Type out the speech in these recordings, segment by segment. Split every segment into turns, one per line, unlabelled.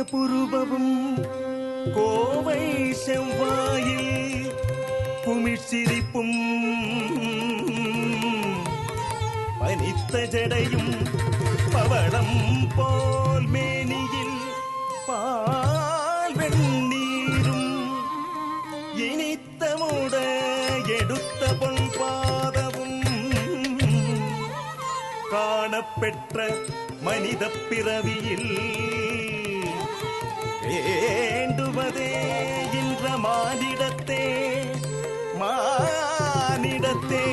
புருவமும் கோவை செவ்வாயில் குமிழ்சிரிப்பும் பனித்த ஜடையும் பவளம் போல் மேனியில் பால் வெண்ணீரும் இனித்தமுட எடுத்த பொன் பாதமும் காணப்பெற்ற மனித பிறவியில் வேண்டுவதே இன்ற மானிடத்தே மானிடத்தே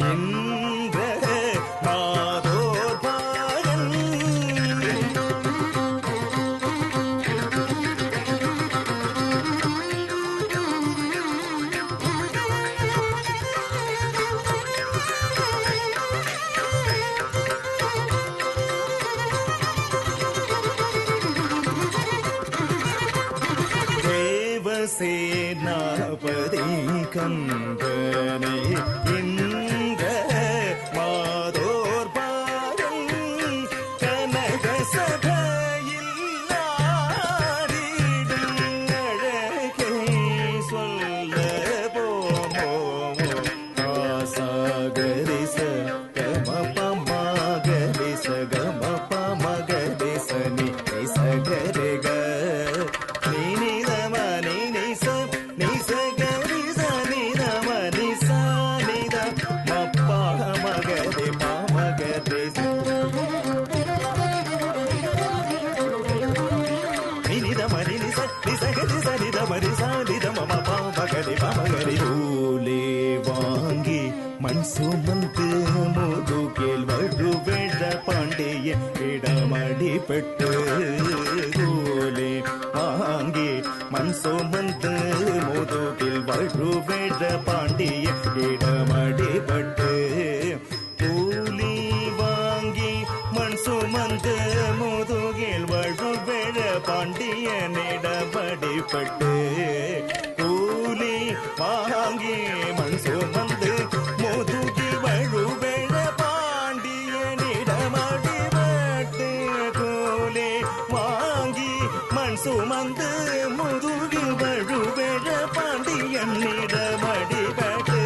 இன்ற மாதோர் பாகன் சேனாபதி கந்தனை இன்ற மாதோர் பாகன் கனக சபையில் ஆடிடும் அழகை சொல்ல போமோ ஆசாகரிச கமபமகரிச கமபமகரிசனி சகரிக வாங்கி மண் சுமந்து முதுகில் வழுவேழ பாண்டிய இடமடிபட்டு கூலே வாங்கி மண் சுமந்து முதுகில் வழுவேழ பாண்டிய இடமடிபட்டு கூலி வாங்கி மண் சுமந்து முதுகில் வழுவேழ பாண்டியனிடமடிபட்டு கூலி வாங்கி மண் சுமந்து முதுகில் வழுவேழ பாண்டியனிடமடிபட்டு கூலி வாங்கி மண் சுமந்து முதுகில் வழுவேழ பாண்டியனிடமடிபட்டு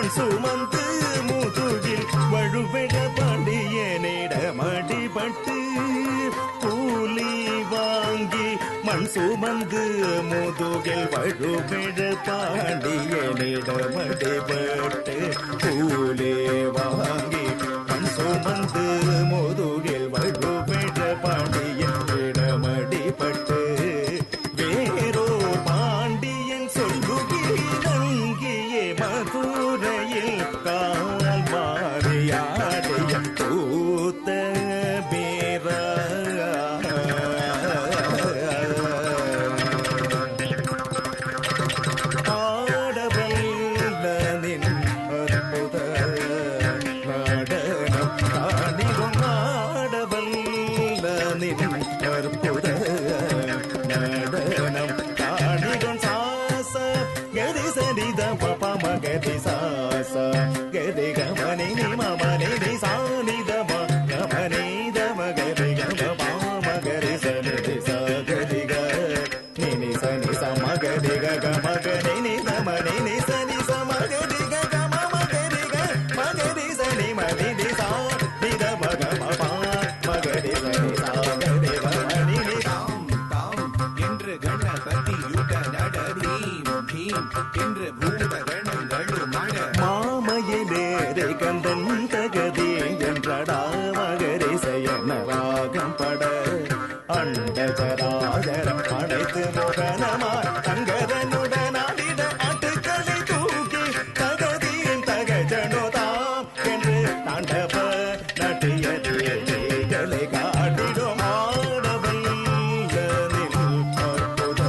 சுமந்து முதுகில் வழுவிட பாண்டியனிடமடிபட்டு கூலி வாங்கி மண் சுமந்து முதுகில் வழுவிட பாண்டியனிடமடிபட்டு கூலி வாங்கி மண் சுமந்து முதுகில் வழுவிட பாண்டியனிடமடிபட்டு வேறோ பாண்டியன் சொல்லுகியே மதுரையில் கால் மாறியாடைய கூத்த பேர ஆடவல்லின் அற்புத நடனம் காணிடும் ஆடவல்லின் அற்புத நடனம் காணிடும் சாச கரி சரித பப மகதி சாச கரி கமனி மமனி தி சானித மகமனி த மகரி கம மகரி சனி ச கரி க நினி சனி ச மகரி க மகரி நி மனி நி சனி ச மகரி க மகரி க மகரி சனி மனி தி சா தி த மக மப மகரி சனி சா கரி க மனி நி தாம் தாம் என்று கணபதி யுக நடதீம் தீம் என்று பூத கணங்களும் மாமையிலேரை கந்தன் தகதி என்றடா மகரி சயன ராகம் பட அண்டதராஜரம் படைத்து மோகனமாய் தங்கதனுடனாடிட ஆட்டுக்களை தூக்கி தகதியின் தகஜனோதாம் என்று தாண்டவ நட்டியலை காட்டிடும் ஆடவல்லில் அற்புத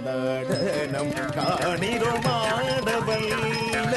நடனம் காணிடும் ஆடவல்ல